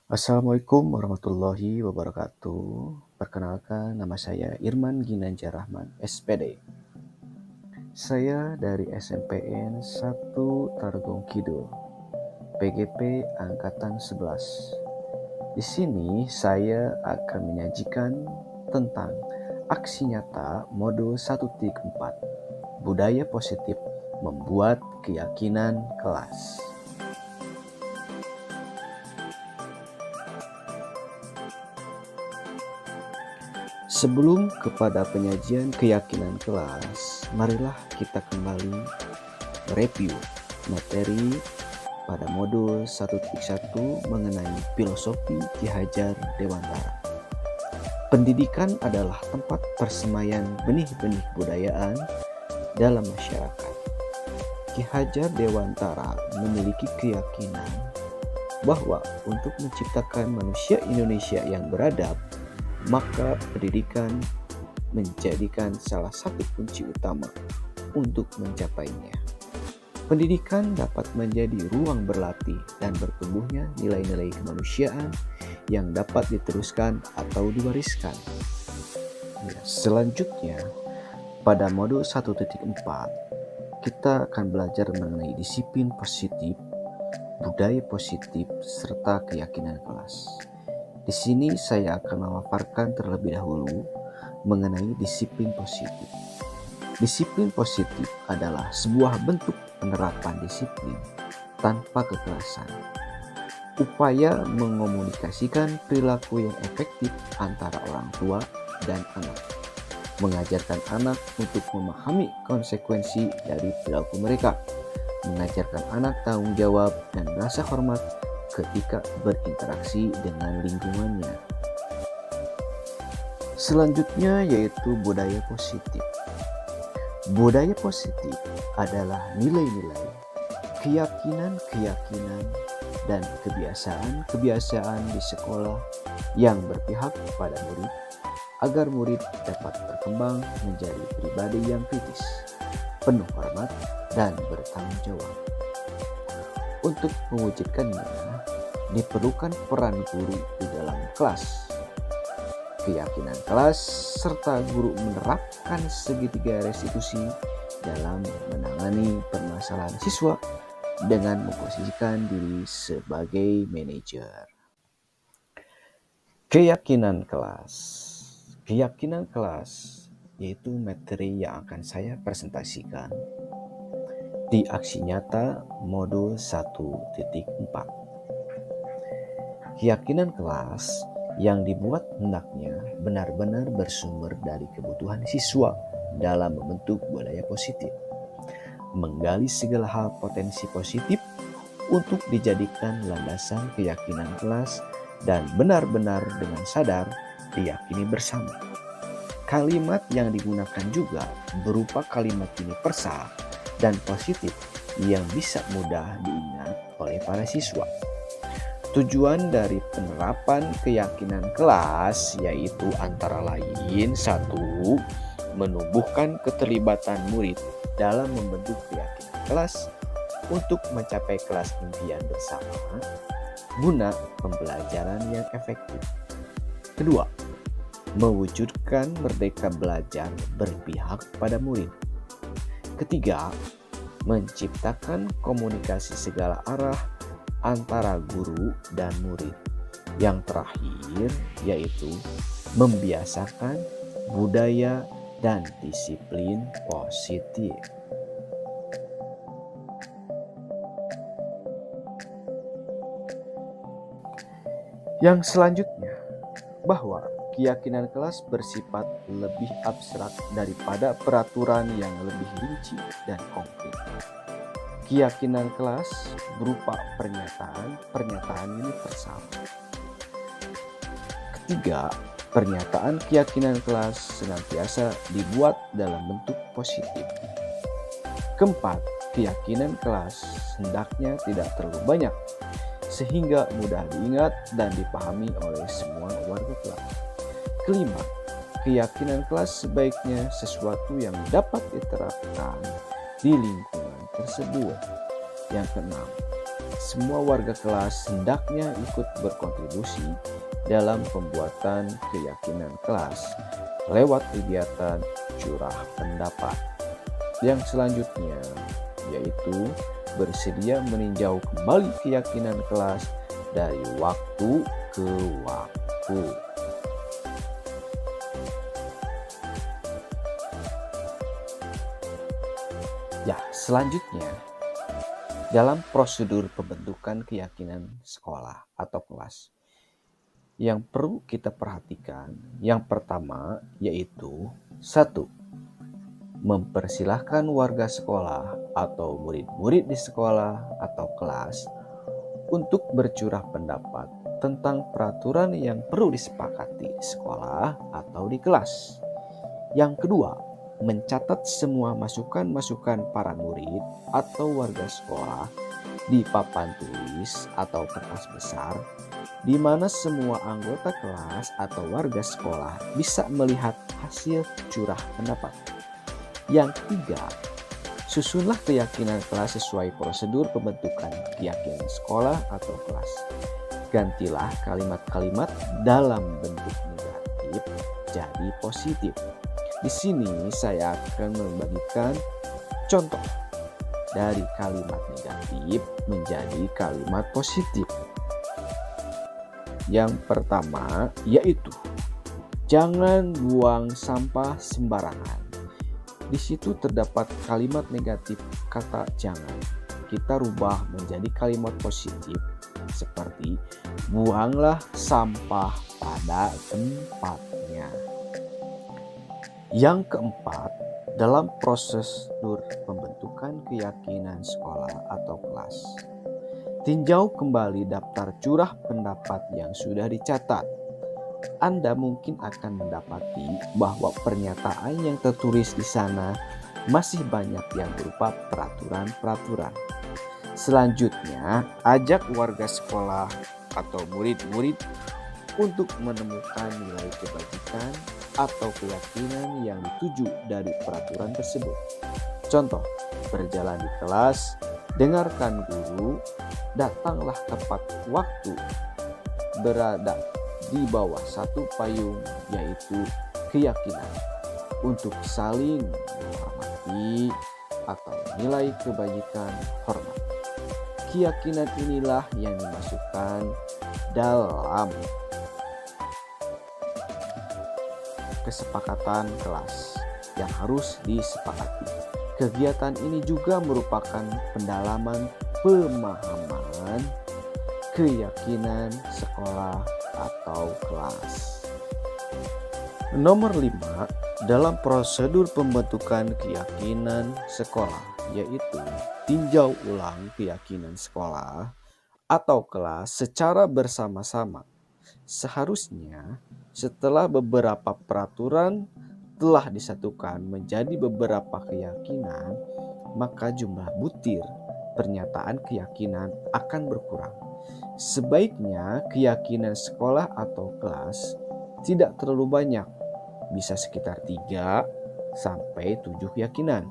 Assalamualaikum warahmatullahi wabarakatuh. Perkenalkan, nama saya Irman Ginanjar Rahman, SPD. Saya dari SMPN 1 Tarogong Kidul, PGP Angkatan 11. Di sini saya akan menyajikan tentang aksi nyata modul 1.4, budaya positif membuat keyakinan kelas. Sebelum kepada penyajian keyakinan kelas, marilah kita kembali mereview materi pada modul 1.1 mengenai filosofi Ki Hajar Dewantara. Pendidikan adalah tempat persemaian benih-benih kebudayaan dalam masyarakat. Ki Hajar Dewantara memiliki keyakinan bahwa untuk menciptakan manusia Indonesia yang beradab, maka pendidikan menjadikan salah satu kunci utama untuk mencapainya. Pendidikan dapat menjadi ruang berlatih dan bertumbuhnya nilai-nilai kemanusiaan yang dapat diteruskan atau diwariskan. Selanjutnya, pada modul 1.4, kita akan belajar mengenai disiplin positif, budaya positif, serta keyakinan kelas. Di sini saya akan memaparkan terlebih dahulu mengenai disiplin positif. Disiplin positif adalah sebuah bentuk penerapan disiplin tanpa kekerasan. Upaya mengomunikasikan perilaku yang efektif antara orang tua dan anak. Mengajarkan anak untuk memahami konsekuensi dari perilaku mereka. Mengajarkan anak tanggung jawab dan rasa hormat ketika berinteraksi dengan lingkungannya. Selanjutnya yaitu budaya positif. Budaya positif adalah nilai-nilai, keyakinan-keyakinan, dan kebiasaan-kebiasaan di sekolah yang berpihak kepada murid agar murid dapat berkembang menjadi pribadi yang kritis, penuh hormat, dan bertanggung jawab. Untuk mewujudkannya, diperlukan peran guru di dalam kelas. Keyakinan kelas serta guru menerapkan segitiga restitusi dalam menangani permasalahan siswa dengan memposisikan diri sebagai manajer. Keyakinan kelas. Keyakinan kelas yaitu materi yang akan saya presentasikan di aksi nyata modul 1.4. Keyakinan kelas yang dibuat hendaknya benar-benar bersumber dari kebutuhan siswa dalam membentuk budaya positif. Menggali segala hal potensi positif untuk dijadikan landasan keyakinan kelas dan benar-benar dengan sadar diyakini bersama. Kalimat yang digunakan juga berupa kalimat universal dan positif yang bisa mudah diingat oleh para siswa. Tujuan dari penerapan keyakinan kelas yaitu antara lain 1. Menumbuhkan keterlibatan murid dalam membentuk keyakinan kelas untuk mencapai kelas impian bersama guna pembelajaran yang efektif. 2. Mewujudkan merdeka belajar berpihak pada murid. 3. Menciptakan komunikasi segala arah antara guru dan murid. Yang terakhir yaitu membiasakan budaya dan disiplin positif. Yang selanjutnya, bahwa keyakinan kelas bersifat lebih abstrak daripada peraturan yang lebih rinci dan konkret. Keyakinan kelas berupa pernyataan universal. 3. Pernyataan keyakinan kelas senantiasa dibuat dalam bentuk positif. 4. Keyakinan kelas hendaknya tidak terlalu banyak sehingga mudah diingat dan dipahami oleh semua warga kelas. 5. Keyakinan kelas sebaiknya sesuatu yang dapat diterapkan di lingkungan tersebut. Yang 6. semua warga kelas hendaknya ikut berkontribusi dalam pembuatan keyakinan kelas lewat kegiatan curah pendapat. Yang selanjutnya yaitu bersedia meninjau kembali keyakinan kelas dari waktu ke waktu. Ya, selanjutnya dalam prosedur pembentukan keyakinan sekolah atau kelas yang perlu kita perhatikan, yang pertama yaitu 1. Mempersilahkan warga sekolah atau murid-murid di sekolah atau kelas untuk bercurah pendapat tentang peraturan yang perlu disepakati di sekolah atau di kelas. Yang kedua, mencatat semua masukan-masukan para murid atau warga sekolah di papan tulis atau kertas besar, di mana semua anggota kelas atau warga sekolah bisa melihat hasil curah pendapat. Yang ketiga, susunlah keyakinan kelas sesuai prosedur pembentukan keyakinan sekolah atau kelas. Gantilah kalimat-kalimat dalam bentuk negatif jadi positif. Di sini saya akan membagikan contoh dari kalimat negatif menjadi kalimat positif. Yang pertama yaitu jangan buang sampah sembarangan. Di situ terdapat kalimat negatif kata jangan. Kita rubah menjadi kalimat positif seperti buanglah sampah pada tempatnya. Yang keempat, dalam prosedur pembentukan keyakinan sekolah atau kelas, tinjau kembali daftar curah pendapat yang sudah dicatat. Anda mungkin akan mendapati bahwa pernyataan yang tertulis di sana masih banyak yang berupa peraturan-peraturan. Selanjutnya, ajak warga sekolah atau murid-murid untuk menemukan nilai kebajikan atau keyakinan yang dituju dari peraturan tersebut. Contoh, berjalan di kelas, dengarkan guru, datanglah tepat waktu, berada di bawah satu payung, yaitu keyakinan untuk saling menghormati atau nilai kebajikan hormat. Keyakinan inilah yang dimasukkan dalam kesepakatan kelas yang harus disepakati. Kegiatan ini juga merupakan pendalaman pemahaman keyakinan sekolah atau kelas. Nomor 5, dalam prosedur pembentukan keyakinan sekolah, yaitu tinjau ulang keyakinan sekolah atau kelas secara bersama-sama. Seharusnya setelah beberapa peraturan telah disatukan menjadi beberapa keyakinan, maka jumlah butir pernyataan keyakinan akan berkurang. Sebaiknya keyakinan sekolah atau kelas tidak terlalu banyak, bisa sekitar 3 sampai 7 keyakinan.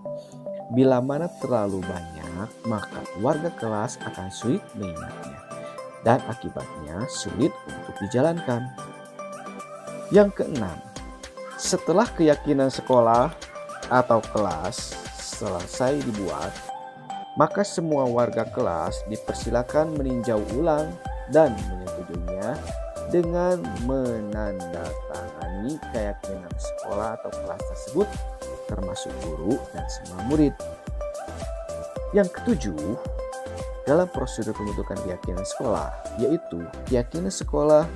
Bila mana terlalu banyak, maka warga kelas akan sulit mengingatnya dan akibatnya sulit untuk dijalankan. Yang keenam, setelah keyakinan sekolah atau kelas selesai dibuat, maka semua warga kelas dipersilakan meninjau ulang dan menyetujuinya dengan menandatangani keyakinan sekolah atau kelas tersebut, termasuk guru dan semua murid. Yang ketujuh, dalam prosedur pembentukan keyakinan sekolah, yaitu keyakinan sekolah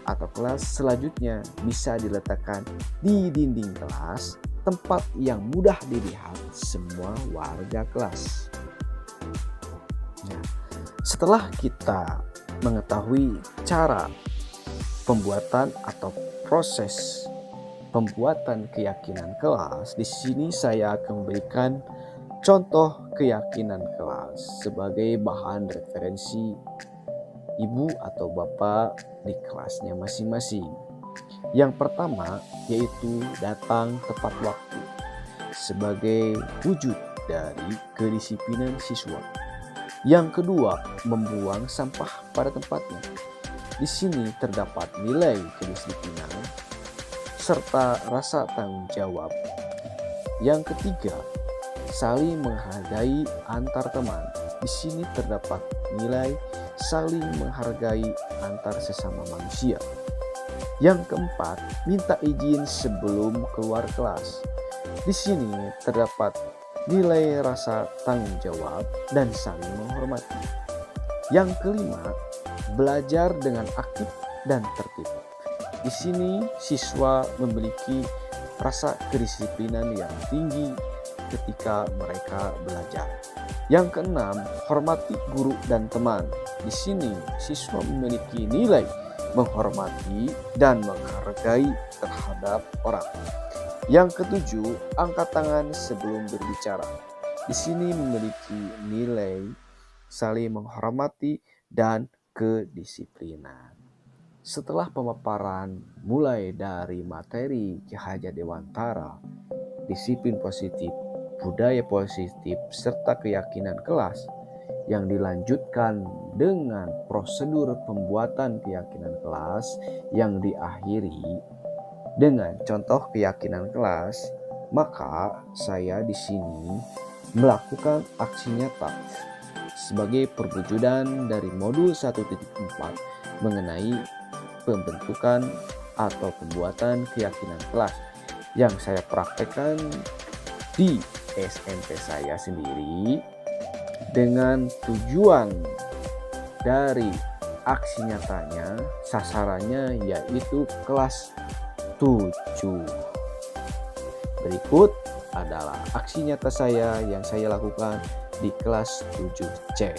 atau kelas selanjutnya bisa diletakkan di dinding kelas, tempat yang mudah dilihat semua warga kelas. Nah, setelah kita mengetahui cara pembuatan atau proses pembuatan keyakinan kelas, di sini saya akan memberikan contoh keyakinan kelas sebagai bahan referensi ibu atau bapak di kelasnya masing-masing. Yang pertama yaitu datang tepat waktu sebagai wujud dari kedisiplinan siswa. Yang kedua, membuang sampah pada tempatnya. Di sini terdapat nilai kedisiplinan serta rasa tanggung jawab. Yang ketiga, saling menghargai antar teman. Di sini terdapat nilai saling menghargai antar sesama manusia. Yang keempat, minta izin sebelum keluar kelas. Di sini terdapat nilai rasa tanggung jawab dan saling menghormati. Yang kelima, belajar dengan aktif dan tertib. Di sini siswa memiliki rasa kedisiplinan yang tinggi ketika mereka belajar. Yang keenam, hormati guru dan teman. Di sini siswa memiliki nilai menghormati dan menghargai terhadap orang. Yang ketujuh, angkat tangan sebelum berbicara. Di sini memiliki nilai saling menghormati dan kedisiplinan. Setelah pemaparan mulai dari materi Ki Hajar Dewantara, disiplin positif, budaya positif, serta keyakinan kelas, yang dilanjutkan dengan prosedur pembuatan keyakinan kelas yang diakhiri dengan contoh keyakinan kelas, maka saya di sini melakukan aksi nyata sebagai perwujudan dari modul 1.4 mengenai pembentukan atau pembuatan keyakinan kelas yang saya praktekkan di SMP saya sendiri, dengan tujuan dari aksi nyatanya, sasarannya yaitu kelas 7. Berikut adalah aksi nyata saya yang saya lakukan di kelas 7C.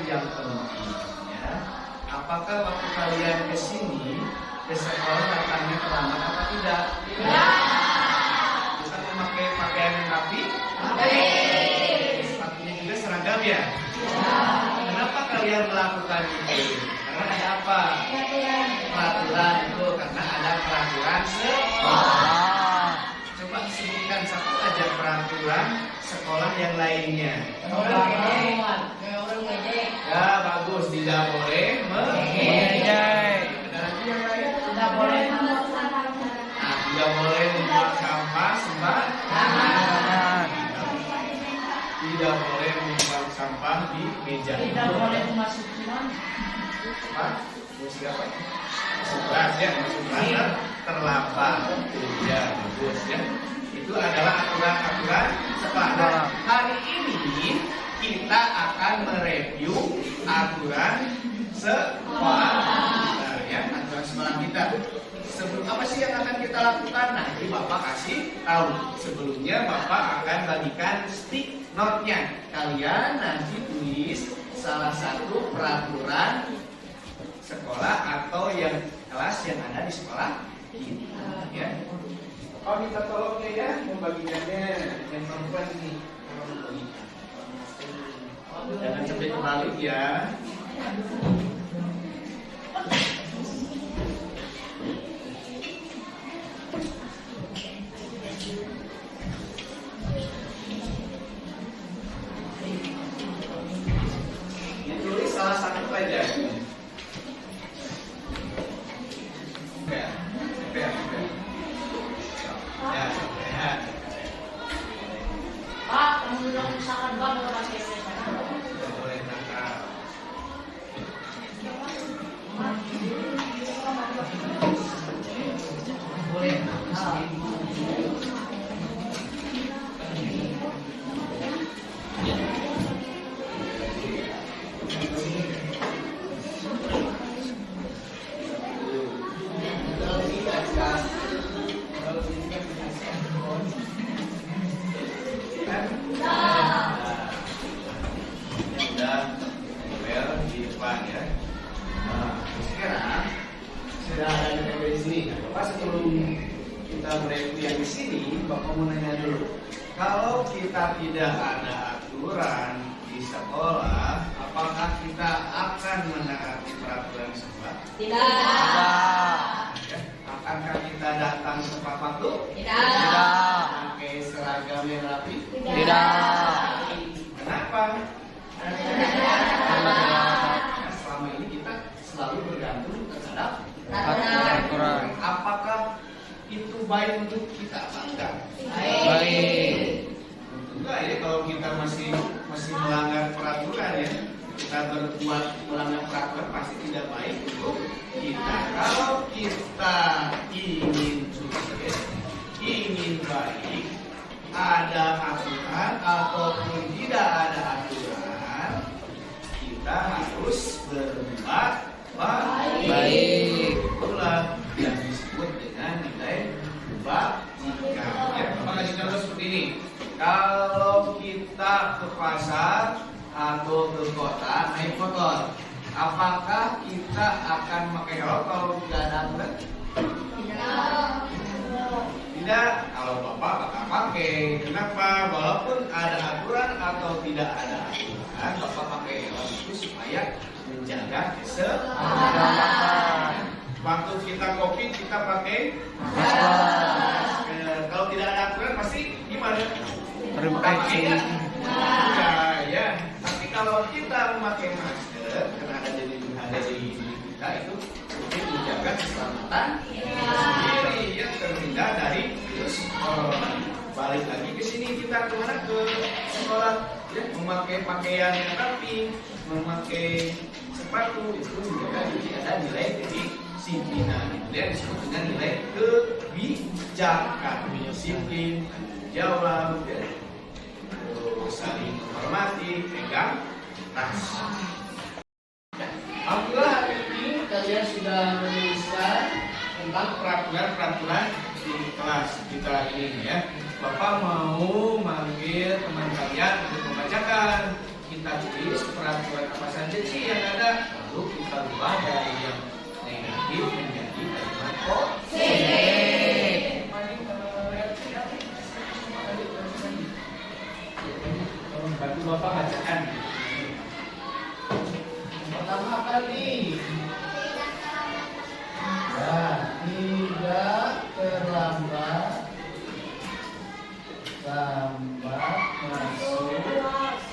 yang pentingnya, apakah waktu kalian ke sini ke sekolah datangnya terlambat apa tidak? Tidak. Bisa memakai pakaian yang rapi? Sepatunya juga seragam ya? Kenapa kalian melakukan itu? Karena ada apa? Peraturan itu, karena ada peraturan sekolah. Coba sebutkan satu aja peraturan sekolah yang lainnya. Ya bagus, tidak boleh mengejek. Ada lagi yang lain? Tidak boleh tidak boleh membuang sampah sembarangan. Tidak boleh membuang sampah di meja. Tidak boleh memasuki Apa? Musik apa? Masuk kelas ya, masuk kelas terlambat. Ya bagus ya. Itu adalah aturan-aturan sekolah. Nah, hari ini kita akan mereview aturan sekolah kita. Sebelum apa sih yang akan kita lakukan? Nah, ini Bapak kasih tahu. Sebelumnya Bapak akan bagikan stick note-nya. Kalian nanti tulis salah satu peraturan sekolah atau yang kelas yang ada di sekolah kita, ya. Oh, minta tolongnya ya, membagikannya yang perempuan ini. Jangan sampai kebalik ya. Ditulis salah satu aja. Pak, kamu bilang misalkan Bang mau pakai Boleh nakal. Boleh nakal. Sekarang sudah ada yang di sini. Nah, Bapak sebelum kita mereview yang di sini, Bapak mau nanya dulu. Kalau kita tidak ada aturan di sekolah, apakah kita akan menaati peraturan sekolah? Tidak. Ya. Akankah kita datang tepat waktu? Tidak. Pakai seragam yang rapi? Tidak. Kenapa? Karena selama ini kita selalu bergantung terhadap Aturan. apakah itu baik untuk kita apa enggak? Baik. Enggak ya, kalau kita masih melanggar peraturan ya, kita berbuat melanggar peraturan pasti tidak baik untuk kita. Kalau kita ingin sukses, ingin baik, ada aturan ataupun tidak ada aturan, kita harus berbuat baik. Itulah yang disebut dengan nilai kebajikan. Ya, Bapak kasih contoh seperti ini. Kalau kita ke pasar atau ke kota naik motor, apakah kita akan pakai helm kalau tidak ada aturan? Tidak. Kalau Bapak akan pakai. Kenapa? Walaupun ada aturan atau tidak ada aturan, Bapak pakai helm itu supaya menjaga keselamatan. Waktu kita kopi kita pakai masker. Kalau tidak ada aturan pasti gimana? Pakai ya. Ya. Tapi kalau kita memakai masker, karena ada di kita itu untuk menjaga keselamatan sendiri, yang terhindar dari virus corona. Balik lagi ke sini, kita kemana? Ke sekolah, ya, memakai pakaian yang rapi, memakai sepatu itu menjaga diri ada nilai kedisiplinan. Itu yang disebut dengan nilai kebijakan, disiplin, jawab, ya, saling menghormati, pegang tas. Alhamdulillah hari ini kalian sudah menuliskan tentang peraturan-peraturan di kelas kita ini ya. Bapak mau manggil teman kalian untuk membacakan. Kita tulis peraturan apa saja sih yang ada, lalu kita ubah dari yang negatif menjadi kalimat positif. Bantu Bapak bacakan. Pertama apa nih? Ya, tidak terlambat masuk kelas.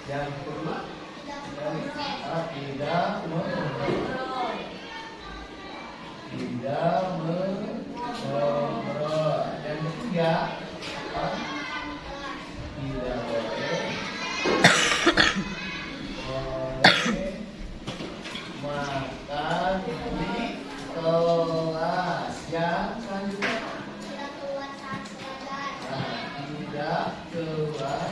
Yang kedua, tidak mengobrol. Yang ketiga, tidak boleh makan di kelas. Yang selanjutnya tidak keluar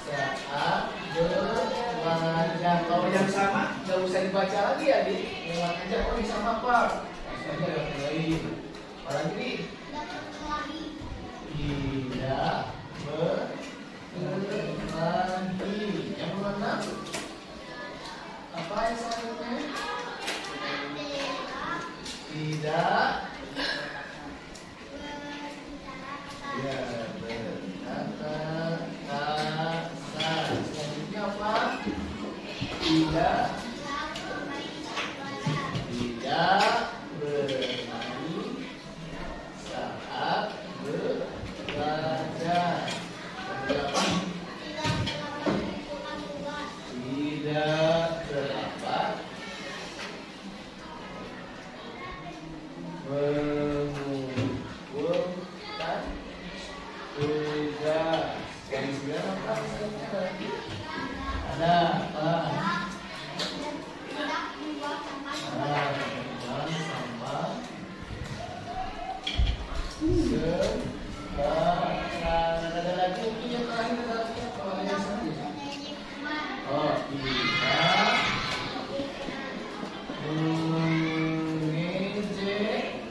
saat belajar. Kalau yang sama nggak usah baca lagi ya di lewat aja. Oh ini sama apa? Langsung aja lewat yang lain. Apalagi tidak berlagi. Yang mana? Apa yang selanjutnya? Tidak. Ya, berkata kasar. Selanjutnya apa? Tidak. Tidak bermain saat belajar. Berapa? Tidak berapa? Mengumpulkan tugas. Yang sembilan apa? Ada apa? Buang sampah sembarangan. Ada lagi mungkin yang terakhir ada lagi apa? Kalau ada yang satu. Oh, tidak mengejek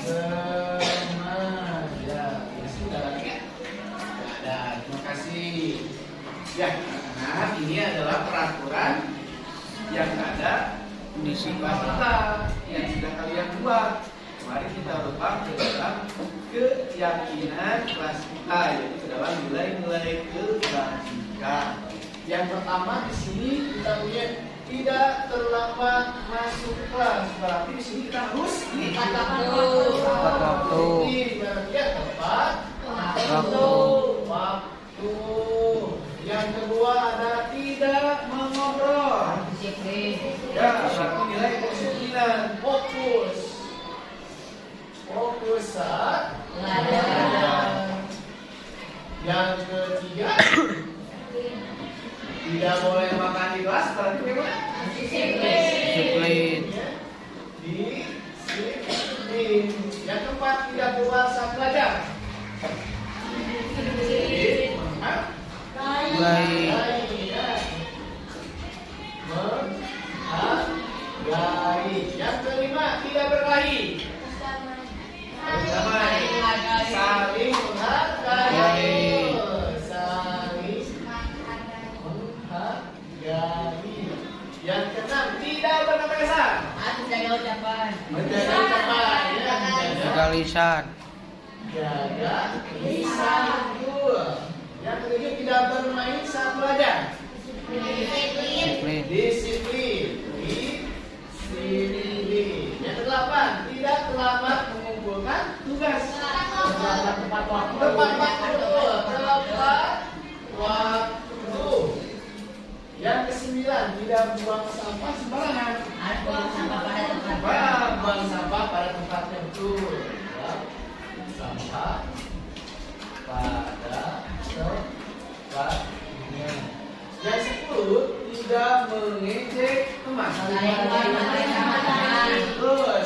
remaja. Ya sudah lagi kan? Ada. Terima kasih. Ya, karena ini adalah peraturan yang ada di sifat kita yang sudah kalian buat. Mari kita rubah ke dalam keyakinan kelas kita, yaitu ke dalam nilai-nilai kebajikan. Yang pertama di sini kita punya tidak terlambat masuk kelas. Berarti di sini kita harus tepat waktu. Ini berarti tepat waktu. Yang kedua ada tidak mengobrol. Ya, berarti nilai kedisiplinan. Fokus saat belajar. Yang ketiga tidak boleh makan di kelas. Berarti bagaimana? Disiplin. Disiplin. Yang keempat tidak keluar saat belajar. Menghargai. Yang kelima tidak berkelahi. Saling menghargai. Saling menghargai. Yang keenam tidak berkata kasar. Menjaga ucapan. Menjaga lisan. Jaga lisan. Yang ketujuh tidak bermain saat belajar. Disiplin. Yang kedelapan tidak terlambat mengumpulkan tugas. Tepat waktu. Yang kesembilan tidak buang sampah sembarangan. Buang sampah pada tempatnya betul. Sampah pada tempatnya. Yang 10 tidak mengejek teman.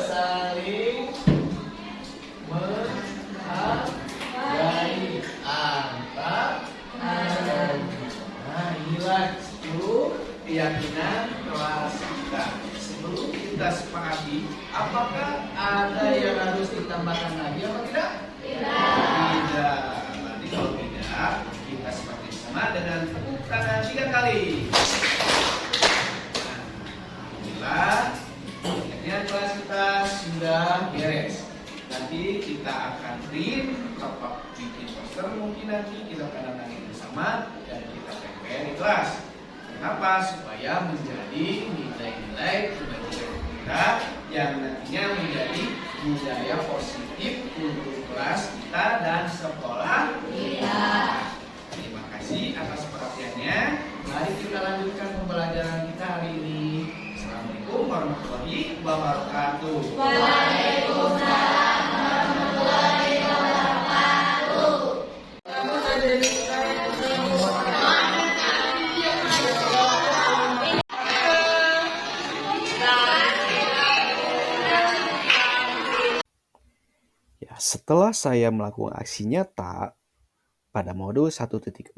Saling menghargai antar. Nah, inilah 10 keyakinan kelas kita. Sebelum kita sepakati, apakah ada yang harus ditambahkan lagi atau tidak? Tidak. Berarti kalau tidak, kita sepakati sama dengan tepuk tangan 3 kali. Alhamdulillah, akhirnya kelas kita sudah beres. Nanti kita akan print, bikin poster mungkin nanti kita akan lagi bersama dan kita tempel di kelas. Kenapa? Supaya menjadi nilai-nilai kebajikan kita yang nantinya menjadi budaya positif untuk kelas kita dan sekolah kita. Terima kasih atas perhatiannya. Mari kita lanjutkan pembelajaran kita hari ini. Assalamualaikum warahmatullahi wabarakatuh. Waalaikumsalam warahmatullahi wabarakatuh. Ya, setelah saya melakukan aksi nyata pada modul 1.4,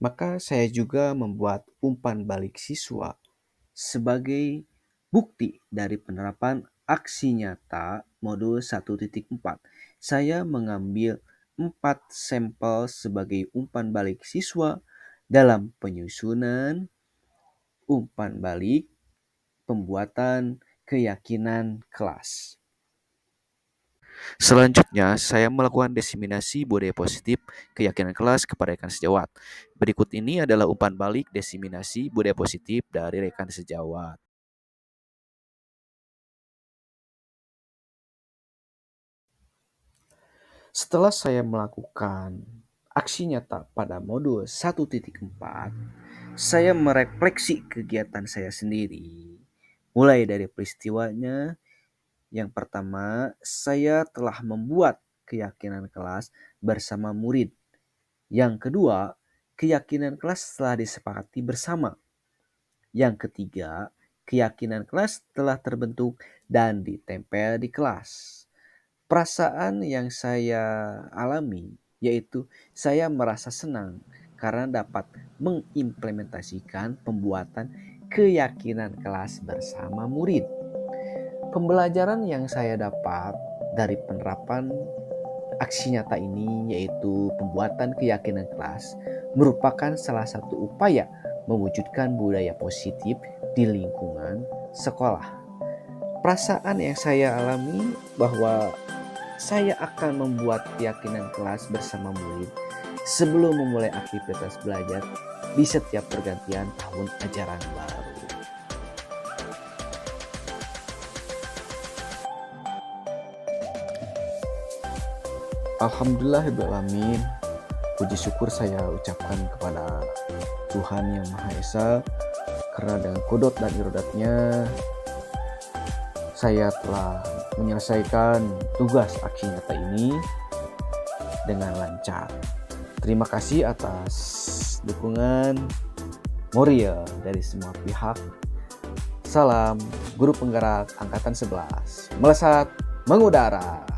maka saya juga membuat umpan balik siswa Sebagai bukti dari penerapan aksi nyata modul 1.4, saya mengambil 4 sampel sebagai umpan balik siswa dalam penyusunan umpan balik pembuatan keyakinan kelas. Selanjutnya, saya melakukan diseminasi budaya positif keyakinan kelas kepada rekan sejawat. Berikut ini adalah umpan balik diseminasi budaya positif dari rekan sejawat. Setelah saya melakukan aksi nyata pada modul 1.4, saya merefleksi kegiatan saya sendiri. Mulai dari peristiwanya, yang pertama, saya telah membuat keyakinan kelas bersama murid. Yang kedua, keyakinan kelas telah disepakati bersama. Yang ketiga, keyakinan kelas telah terbentuk dan ditempel di kelas. Perasaan yang saya alami yaitu saya merasa senang karena dapat mengimplementasikan pembuatan keyakinan kelas bersama murid. Pembelajaran yang saya dapat dari penerapan aksi nyata ini yaitu pembuatan keyakinan kelas merupakan salah satu upaya mewujudkan budaya positif di lingkungan sekolah. Perasaan yang saya alami bahwa saya akan membuat keyakinan kelas bersama murid sebelum memulai aktivitas belajar di setiap pergantian tahun ajaran baru. Alhamdulillahirrahmanirrahim. Puji syukur saya ucapkan kepada Tuhan Yang Maha Esa karena dengan kodrat dan irodatnya saya telah menyelesaikan tugas aksi nyata ini dengan lancar. Terima kasih atas dukungan moral dari semua pihak. Salam Guru Penggerak Angkatan 11. Melesat mengudara.